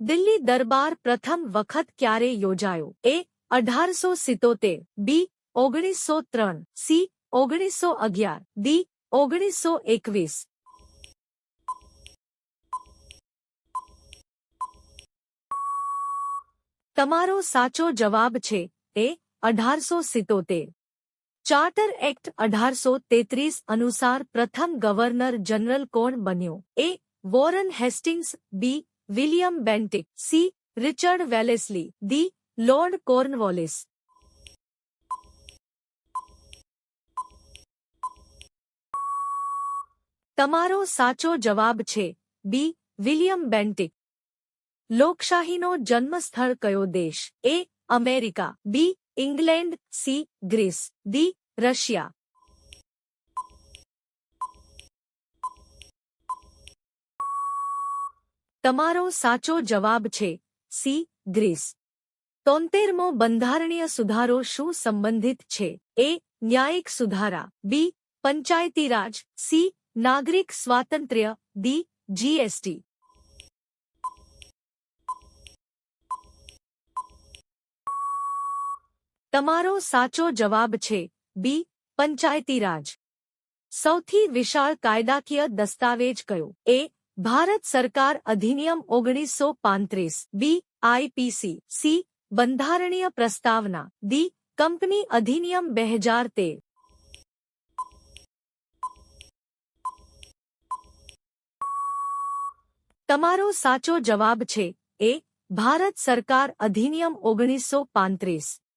દિલ્હી દરબાર પ્રથમ વખત ક્યારે યોજાયો? એ 1877, બી 1903, સી 1911, ડી 1921. તમારો સાચો જવાબ છે એ 1877. ચાર્ટર એક્ટ 1833 અનુસાર પ્રથમ ગવર્નર જનરલ કોણ બન્યો? A Warren Hastings, B William Bentinck, C Richard Wellesley, D lord Cornwallis. તમારો સાચો જવાબ છે બી વિલિયમ બેન્ટિક. લોકશાહીનો જન્મસ્થળ કયો દેશ? A America, B England, C Greece, D Russia. તમારો સાચો જવાબ છે સી ગ્રીસ. 73મો બંધારણીય સુધારો શું સંબંધિત છે? એ ન્યાયિક સુધારા, બી પંચાયતી રાજ, સી નાગરિક સ્વાતંત્ર્ય, ડી જીએસટી. તમારો સાચો જવાબ છે બી પંચાયતી રાજ. સૌથી વિશાળ કાયદાકીય દસ્તાવેજ કયો? એ ભારત સરકાર અધિનિયમ 1935, બી આઈપીસી, સી બંધારણીય પ્રસ્તાવના, ડી કંપની અધિનિયમ 2013. તમારો સાચો જવાબ છે એ ભારત સરકાર અધિનિયમ 1935.